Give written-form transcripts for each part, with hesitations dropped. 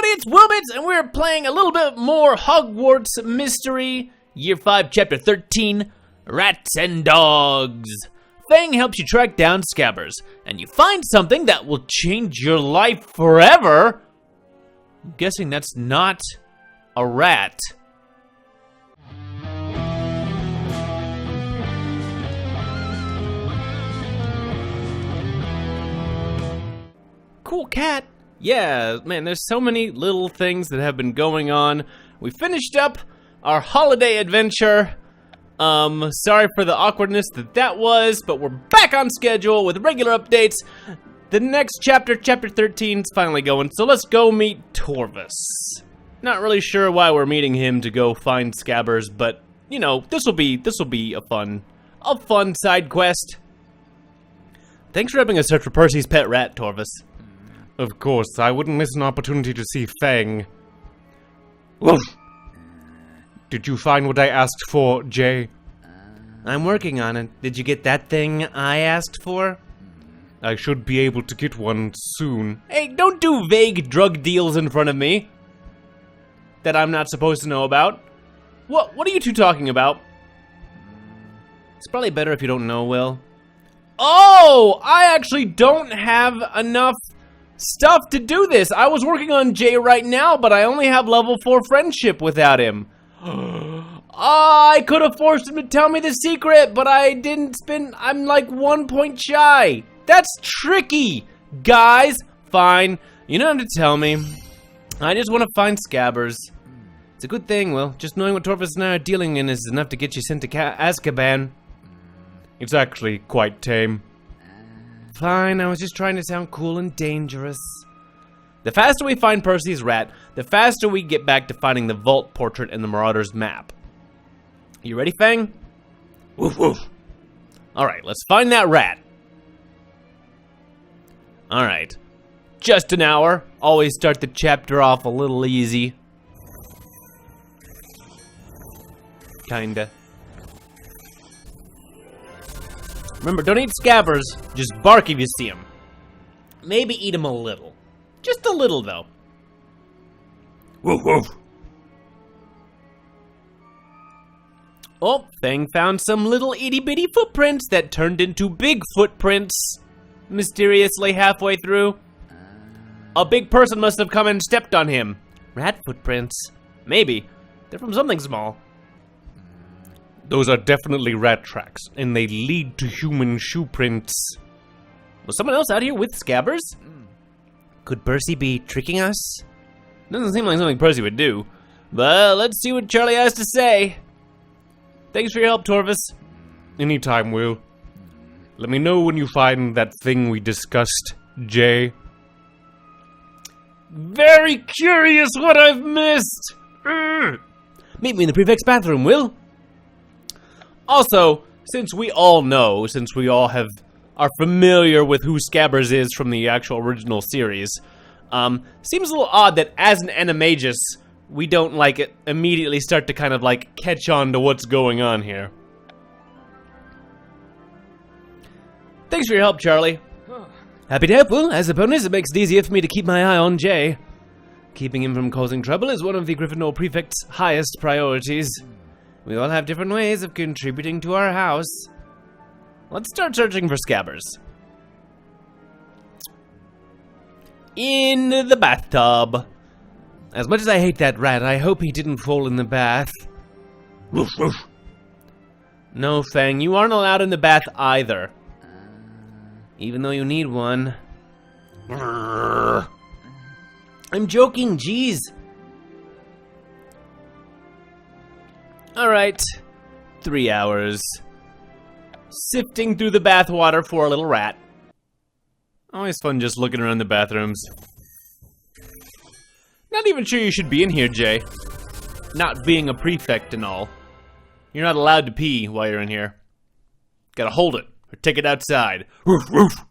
everybody, it's WillBits, and we're playing a little bit more Hogwarts Mystery, Year 5, Chapter 13, Rats and Dogs. Fang helps you track down Scabbers, and you find something that will change your life forever. I'm guessing that's not a rat. Cool cat. Yeah, man, there's so many little things that have been going on. We finished up our holiday adventure. Sorry for the awkwardness that was, but we're back on schedule with regular updates. The next chapter, Chapter 13, is finally going, so let's go meet Torvus. Not really sure why we're meeting him to go find Scabbers, but, you know, this will be a fun side quest. Thanks for helping us search for Percy's pet rat, Torvus. Of course, I wouldn't miss an opportunity to see Fang. Woof. Did you find what I asked for, Jay? I'm working on it. Did you get that thing I asked for? I should be able to get one soon. Hey, don't do vague drug deals in front of me that I'm not supposed to know about. What are you two talking about? It's probably better if you don't know, Will. Oh, I actually don't have enough stuff to do this. I was working on Jay right now, but I only have level 4 friendship without him. I could have forced him to tell me the secret, but I didn't spend. I'm like 1 point shy. That's tricky, guys. Fine, you don't have to tell me. I just want to find Scabbers. It's a good thing, Will. Just knowing what Torvus and I are dealing in is enough to get you sent to Azkaban. It's actually quite tame. Fine, I was just trying to sound cool and dangerous. The faster we find Percy's rat, the faster we get back to finding the vault portrait and the Marauder's map. You ready, Fang? Woof woof. Alright, let's find that rat. Alright. Just an hour. Always start the chapter off a little easy. Kinda. Remember, don't eat Scabbers. Just bark if you see them. Maybe eat them a little. Just a little, though. Woof woof. Oh, Fang found some little itty-bitty footprints that turned into big footprints. Mysteriously halfway through. A big person must have come and stepped on him. Rat footprints. Maybe. They're from something small. Those are definitely rat tracks, and they lead to human shoe prints. Was someone else out here with Scabbers? Could Percy be tricking us? Doesn't seem like something Percy would do. But let's see what Charlie has to say. Thanks for your help, Torvus. Anytime, Will. Let me know when you find that thing we discussed, Jay. Very curious what I've missed. Meet me in the prefect's bathroom, Will. Also, since we all are familiar with who Scabbers is from the actual original series, seems a little odd that as an animagus, we don't, like, immediately start to kind of, like, catch on to what's going on here. Thanks for your help, Charlie. Happy to help, Will. As a bonus, it makes it easier for me to keep my eye on Jay. Keeping him from causing trouble is one of the Gryffindor Prefect's highest priorities. We all have different ways of contributing to our house. Let's start searching for Scabbers. In the bathtub. As much as I hate that rat, I hope he didn't fall in the bath. Woof woof. No, Fang, you aren't allowed in the bath either. Even though you need one. I'm joking, jeez. Alright. 3 hours. Sifting through the bathwater for a little rat. Always fun just looking around the bathrooms. Not even sure you should be in here, Jay. Not being a prefect and all. You're not allowed to pee while you're in here. Gotta hold it, or take it outside. Roof, roof.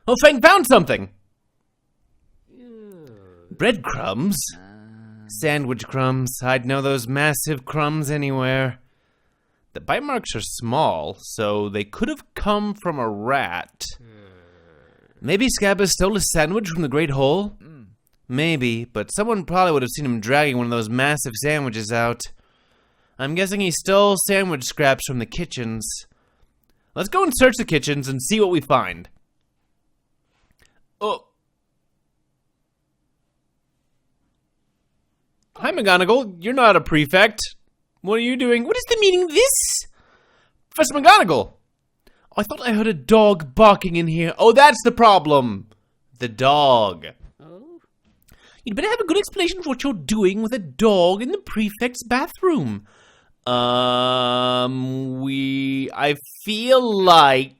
Oh, Fang found something! Breadcrumbs? Sandwich crumbs. I'd know those massive crumbs anywhere. The bite marks are small, so they could have come from a rat. Maybe Scabbers stole a sandwich from the Great Hole? Maybe, but someone probably would have seen him dragging one of those massive sandwiches out. I'm guessing he stole sandwich scraps from the kitchens. Let's go and search the kitchens and see what we find. Oh. Hi, McGonagall. You're not a prefect. What are you doing? What is the meaning of this? Professor McGonagall. I thought I heard a dog barking in here. Oh, that's the problem. The dog. Oh. You'd better have a good explanation for what you're doing with a dog in the prefect's bathroom. I feel like...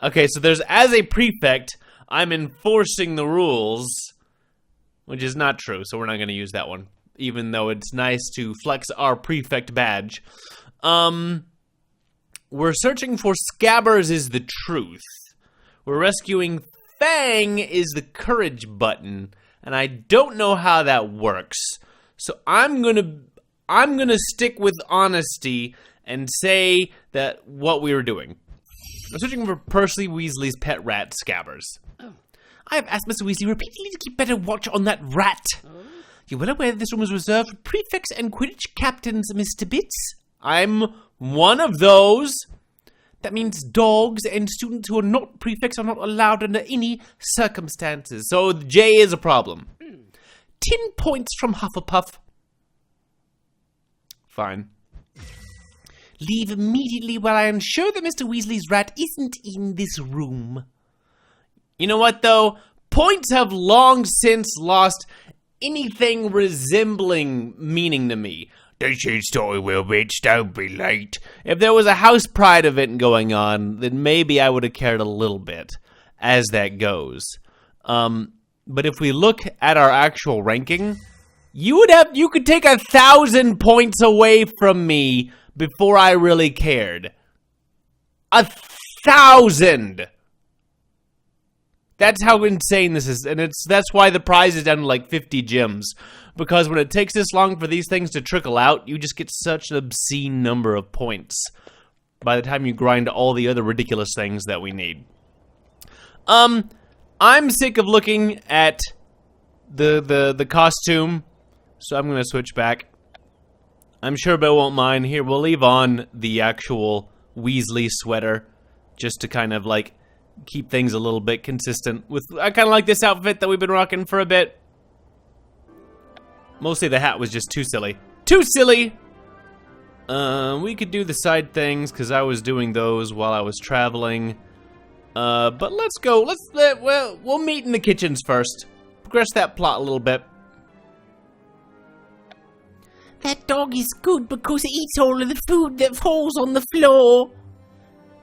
Okay, so there's, as a prefect, I'm enforcing the rules, which is not true, so we're not going to use that one, even though it's nice to flex our prefect badge. We're searching for Scabbers is the truth. We're rescuing Fang is the courage button, and I don't know how that works. So I'm gonna stick with honesty and say that what we were doing. We're searching for Percy Weasley's pet rat, Scabbers. Oh. I have asked Mr. Weasley repeatedly to keep better watch on that rat. Oh. You're well aware that this room is reserved for prefects and Quidditch captains, Mr. Bits. I'm one of those. That means dogs and students who are not prefects are not allowed under any circumstances. So J is a problem. 10 points from Hufflepuff. Fine. Leave immediately while I am sure that Mr. Weasley's rat isn't in this room. You know what, though? Points have long since lost anything resembling meaning to me. This is story, WillBits. Don't be late. If there was a house pride event going on, then maybe I would have cared a little bit as that goes. But if we look at our actual ranking, you could take 1,000 points away from me before I really cared. 1,000! That's how insane this is, and that's why the prize is down to like 50 gems. Because when it takes this long for these things to trickle out, you just get such an obscene number of points by the time you grind all the other ridiculous things that we need. I'm sick of looking at the costume, so I'm gonna switch back. I'm sure Bill won't mind. Here, we'll leave on the actual Weasley sweater, just to kind of like keep things a little bit consistent with. I kind of like this outfit that we've been rocking for a bit. Mostly the hat was just too silly. Too silly! We could do the side things, because I was doing those while I was traveling. But let's go. We'll meet in the kitchens first. Progress that plot a little bit. That dog is good because it eats all of the food that falls on the floor.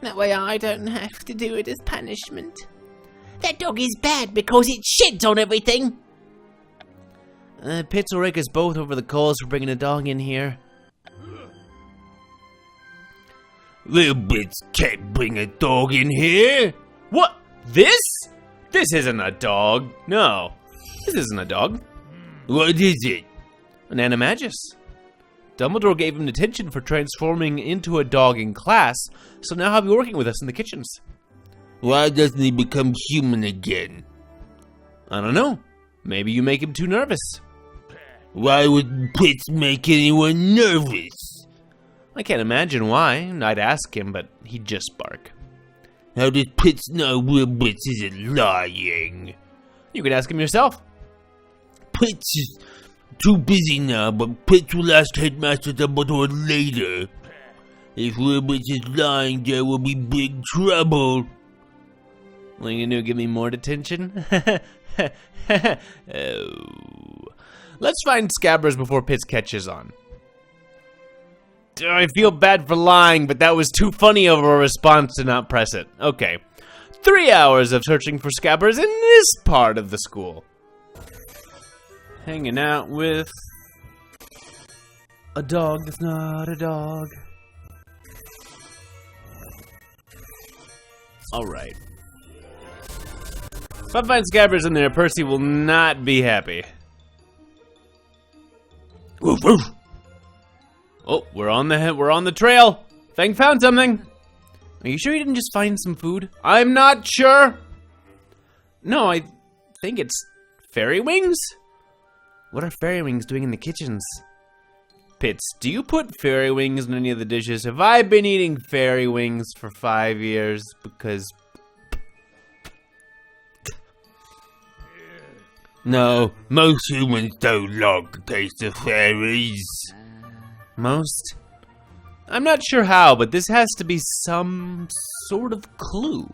That way I don't have to do it as punishment. That dog is bad because it shits on everything. Pitts will rake us both over the coals for bringing a dog in here. WillBits can't bring a dog in here. What? This? This isn't a dog. No, this isn't a dog. What is it? An animagus. Dumbledore gave him detention for transforming into a dog in class, so now he'll be working with us in the kitchens. Why doesn't he become human again? I don't know. Maybe you make him too nervous. Why would Pitts make anyone nervous? I can't imagine why. I'd ask him, but he'd just bark. How does Pitts know WillBits isn't lying? You can ask him yourself. Pitts is too busy now, but Pitts will ask Headmaster Dumbledore later. If WillBits is lying, there will be big trouble. What are you gonna do, give me more detention? Oh. Let's find Scabbers before Pitts catches on. I feel bad for lying, but that was too funny of a response to not press it. Okay. 3 hours of searching for Scabbers in this part of the school. Hanging out with a dog that's not a dog. Alright. If I find Scabbers in there, Percy will not be happy. Woof woof. Oh, we're on the trail. Fang found something. Are you sure you didn't just find some food? I'm not sure. No, I think it's Fairy wings? What are fairy wings doing in the kitchens? Pits, do you put fairy wings in any of the dishes? Have I been eating fairy wings for 5 years? Because... No, most humans don't like the taste of fairies. Most? I'm not sure how, but this has to be some sort of clue.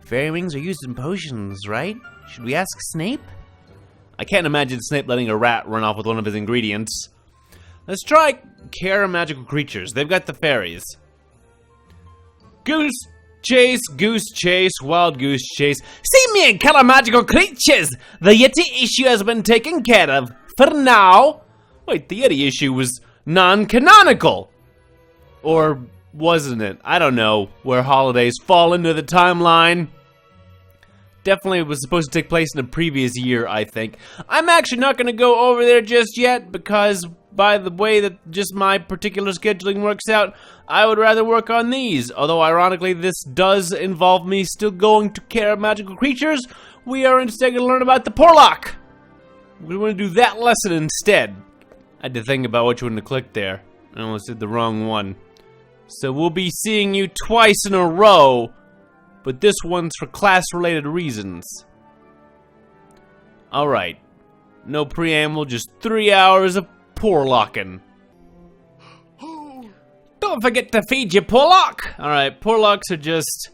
Fairy wings are used in potions, right? Should we ask Snape? I can't imagine Snape letting a rat run off with one of his ingredients. Let's try care magical creatures. They've got the fairies. Goose chase, wild goose chase. See me and color magical creatures! The Yeti issue has been taken care of. For now. Wait, the Yeti issue was non-canonical. Or wasn't it? I don't know where holidays fall into the timeline. Definitely was supposed to take place in a previous year, I think. I'm actually not going to go over there just yet because by the way that just my particular scheduling works out, I would rather work on these. Although, ironically, this does involve me still going to care of magical creatures. We are instead going to learn about the Porlock. We want to do that lesson instead. I had to think about which one to click there. I almost did the wrong one. So we'll be seeing you twice in a row, but this one's for class-related reasons. Alright. No preamble, just 3 hours of Porlocking. Don't forget to feed your Porlock! Alright, Porlocks are just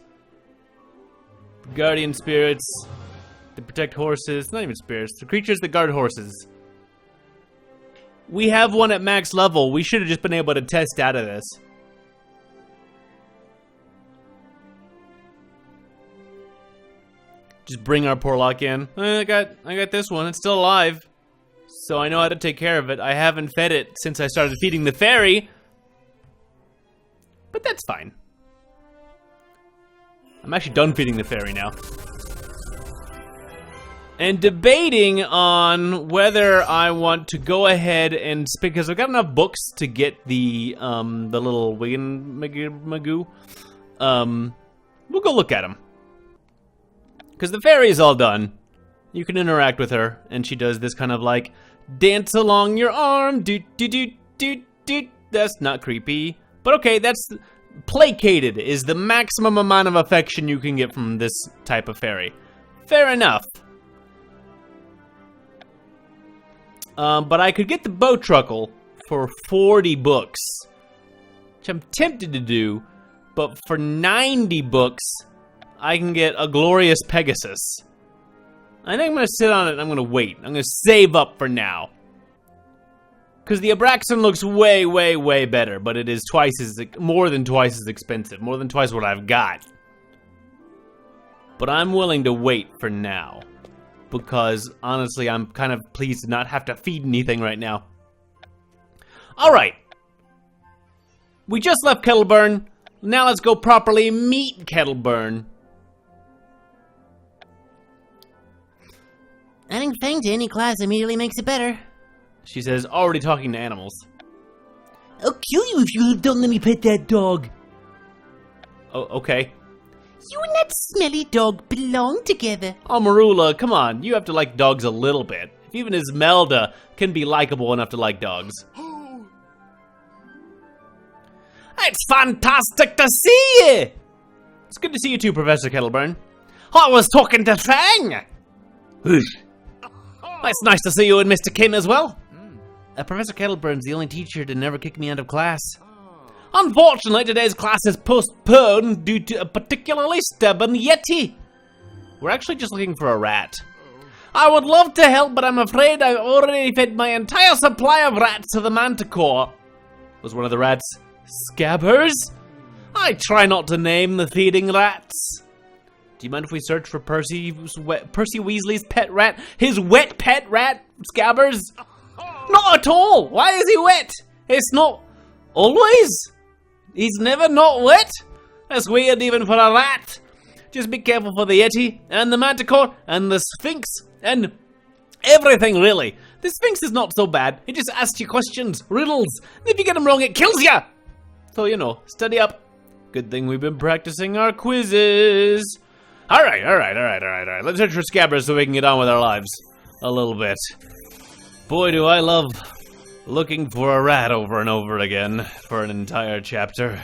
guardian spirits that protect horses. Not even spirits, the creatures that guard horses. We have one at max level. We should have just been able to test out of this. Just bring our Porlock in. I got this one. It's still alive. So I know how to take care of it. I haven't fed it since I started feeding the fairy. But that's fine. I'm actually done feeding the fairy now. And debating on whether I want to go ahead and because I've got enough books to get the little Magoo. We'll go look at him. Because the fairy is all done. You can interact with her, and she does this kind of like dance along your arm. Do do do do do. That's not creepy, but okay. That's placated is the maximum amount of affection you can get from this type of fairy. Fair enough. But I could get the Bowtruckle for 40 books, which I'm tempted to do. But for 90 books, I can get a glorious Pegasus. I think I'm gonna sit on it and I'm gonna wait. I'm gonna save up for now. Because the Abraxan looks way, way, way better, but it is more than twice as expensive. More than twice what I've got. But I'm willing to wait for now. Because, honestly, I'm kind of pleased to not have to feed anything right now. Alright. We just left Kettleburn. Now let's go properly meet Kettleburn. Adding Fang to any class immediately makes it better. She says, already talking to animals. I'll kill you if you don't let me pet that dog. Oh, okay. You and that smelly dog belong together. Oh, Marula, come on. You have to like dogs a little bit. If even Esmelda can be likable enough to like dogs. It's fantastic to see you! It's good to see you too, Professor Kettleburn. I was talking to Fang! It's nice to see you and Mr. Kim as well. Professor Kettleburn's the only teacher to never kick me out of class. Unfortunately, today's class is postponed due to a particularly stubborn Yeti. We're actually just looking for a rat. I would love to help, but I'm afraid I've already fed my entire supply of rats to the Manticore. Was one of the rats Scabbers? I try not to name the feeding rats. Do you mind if we search for Percy Weasley's pet rat? His wet pet rat, Scabbers? Not at all! Why is he wet? It's not always? He's never not wet? That's weird even for a rat. Just be careful for the Yeti, and the Manticore, and the Sphinx, and everything really. The Sphinx is not so bad. It just asks you questions, riddles, and if you get them wrong, it kills you! So, you know, study up. Good thing we've been practicing our quizzes. Alright. Let's search for Scabbers so we can get on with our lives. A little bit. Boy, do I love looking for a rat over and over again for an entire chapter.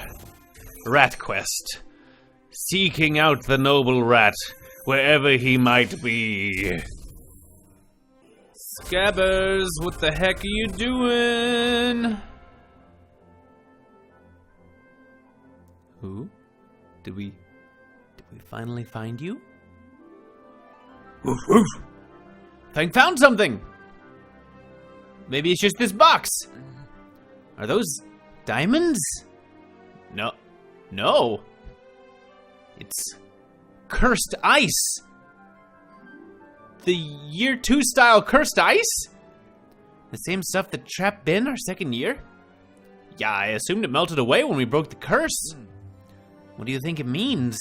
Rat quest. Seeking out the noble rat, wherever he might be. Scabbers, what the heck are you doing? Who? Did we finally find you? Woof woof. Fang found something! Maybe it's just this box. Are those diamonds? No. It's cursed ice. The year 2 style cursed ice? The same stuff that trapped Ben our second year? Yeah, I assumed it melted away when we broke the curse. What do you think it means?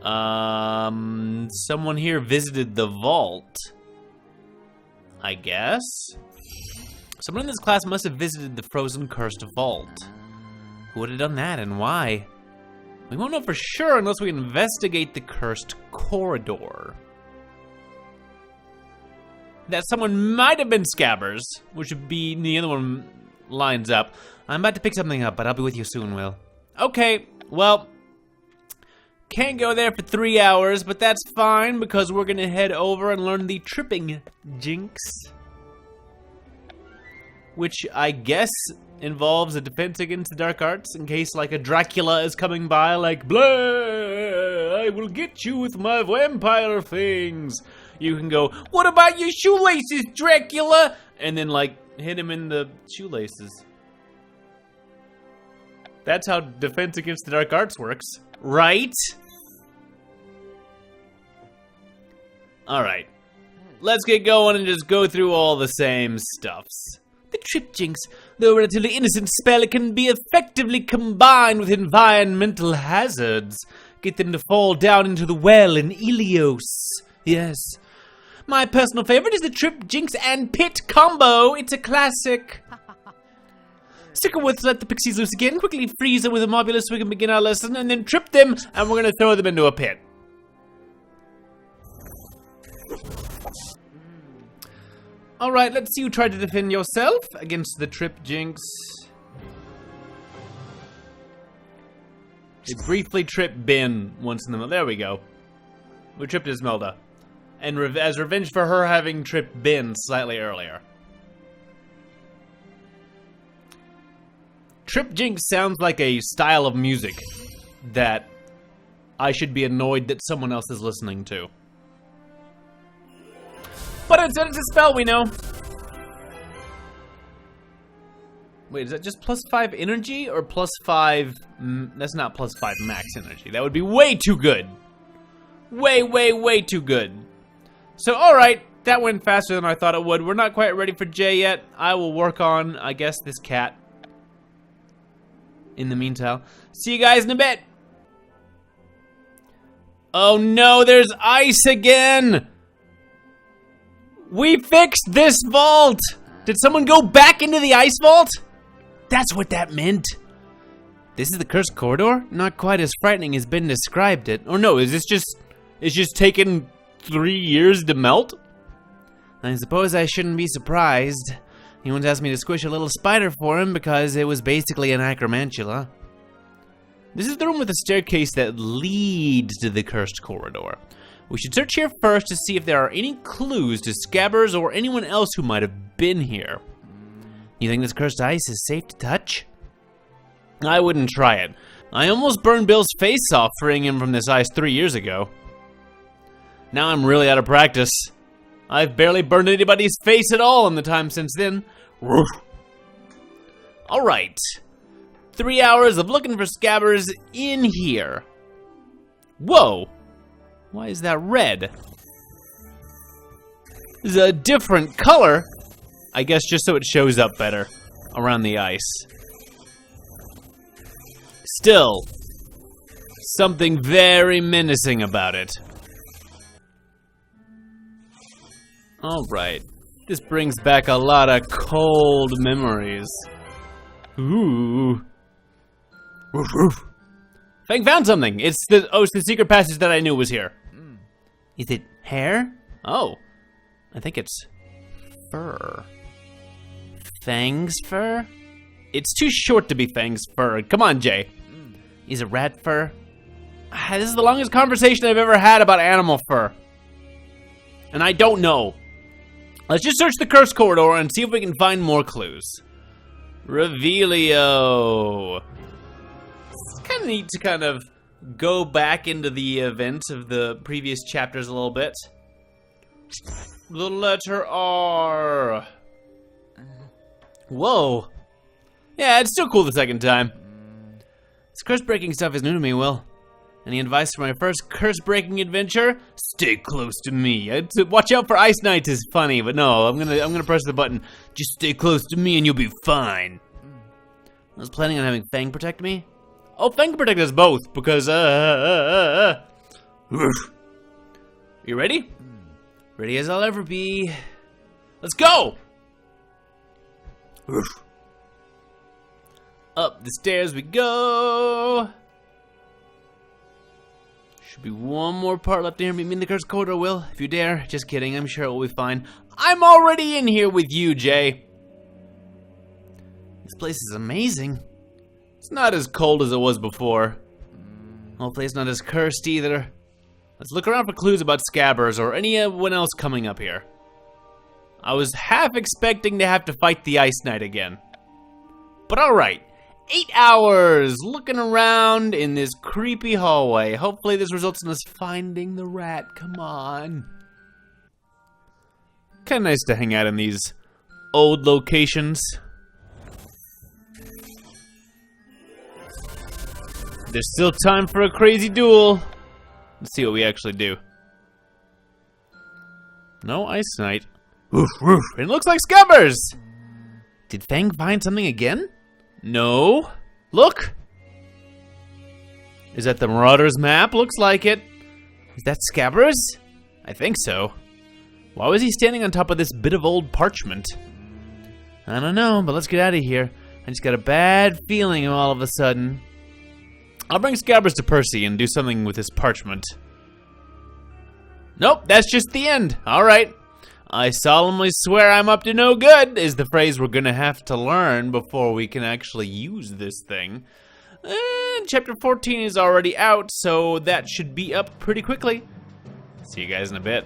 Someone here visited the vault. I guess? Someone in this class must have visited the frozen cursed vault. Who would have done that and why? We won't know for sure unless we investigate the cursed corridor. That someone might have been Scabbers, which would be the other one lines up. I'm about to pick something up, but I'll be with you soon, Will. Okay, well, can't go there for 3 hours, but that's fine because we're gonna head over and learn the Tripping Jinx, which I guess involves a defense against the dark arts in case like a Dracula is coming by like, blah, I will get you with my vampire things. You can go, what about your shoelaces, Dracula? And then like hit him in the shoelaces. That's how defense against the dark arts works, right? Alright, let's get going and just go through all the same stuffs. The Trip Jinx, though a relatively innocent spell, it can be effectively combined with environmental hazards. Get them to fall down into the well in Ilios. Yes. My personal favorite is the Trip Jinx and Pit combo. It's a classic. Sickerworth let the pixies loose again, quickly freeze them with a mobulus so we can begin our lesson, and then trip them, and we're gonna throw them into a pit. Alright, let's see you try to defend yourself against the Trip Jinx. We briefly tripped Ben once in the middle. There we go. We tripped Esmelda. And as revenge for her having tripped Ben slightly earlier. Trip Jinx sounds like a style of music that I should be annoyed that someone else is listening to. But it's a spell, we know. Wait, is that just +5 energy or +5? That's not +5 max energy. That would be way too good. Way too good. So, alright, that went faster than I thought it would. We're not quite ready for Jay yet. I will work on, I guess, this cat. In the meantime, see you guys in a bit. Oh no, there's ice again. We fixed this vault! Did someone go back into the ice vault? That's what that meant. This is the cursed corridor? Not quite as frightening as Ben described it. Or no, is this just... It's just taken 3 years to melt? I suppose I shouldn't be surprised. He once asked me to squish a little spider for him because it was basically an acromantula. This is the room with the staircase that leads to the cursed corridor. We should search here first to see if there are any clues to Scabbers or anyone else who might have been here. You think this cursed ice is safe to touch? I wouldn't try it. I almost burned Bill's face off freeing him from this ice 3 years ago. Now I'm really out of practice. I've barely burned anybody's face at all in the time since then. Alright. 3 hours of looking for Scabbers in here. Whoa! Why is that red? It's a different color. I guess just so it shows up better around the ice. Still, something very menacing about it. Alright. This brings back a lot of cold memories. Ooh. Woof woof. Fang found something. It's the secret passage that I knew was here. Is it hair? Oh. I think it's fur. Fang's fur? It's too short to be Fang's fur. Come on, Jay. Is it rat fur? This is the longest conversation I've ever had about animal fur. And I don't know. Let's just search the curse corridor and see if we can find more clues. Revealio. It's kind of neat to kind of go back into the events of the previous chapters a little bit. The letter R. Whoa. Yeah, it's still cool the second time. This curse-breaking stuff is new to me, Will. Any advice for my first curse-breaking adventure? Stay close to me. Watch out for Ice Knight is funny, but no, I'm gonna press the button. Just stay close to me and you'll be fine. I was planning on having Fang protect me. Oh, Fang can protect us both, because, You ready? Ready as I'll ever be. Let's go! Up the stairs we go. Should be one more part left here. Meet me in the curse corridor, Will, if you dare. Just kidding, I'm sure it will be fine. I'm already in here with you, Jay. This place is amazing. It's not as cold as it was before. Hopefully it's not as cursed either. Let's look around for clues about Scabbers or anyone else coming up here. I was half expecting to have to fight the Ice Knight again. But alright. 8 hours looking around in this creepy hallway. Hopefully this results in us finding the rat. Come on. Kinda nice to hang out in these old locations. There's still time for a crazy duel. Let's see what we actually do. No Ice Knight. Woof, woof. It looks like Scabbers! Did Fang find something again? No. Look! Is that the Marauder's map? Looks like it. Is that Scabbers? I think so. Why was he standing on top of this bit of old parchment? I don't know, but let's get out of here. I just got a bad feeling all of a sudden. I'll bring Scabbers to Percy and do something with this parchment. Nope, that's just the end. Alright. I solemnly swear I'm up to no good, is the phrase we're gonna have to learn before we can actually use this thing. Chapter 14 is already out, so that should be up pretty quickly. See you guys in a bit.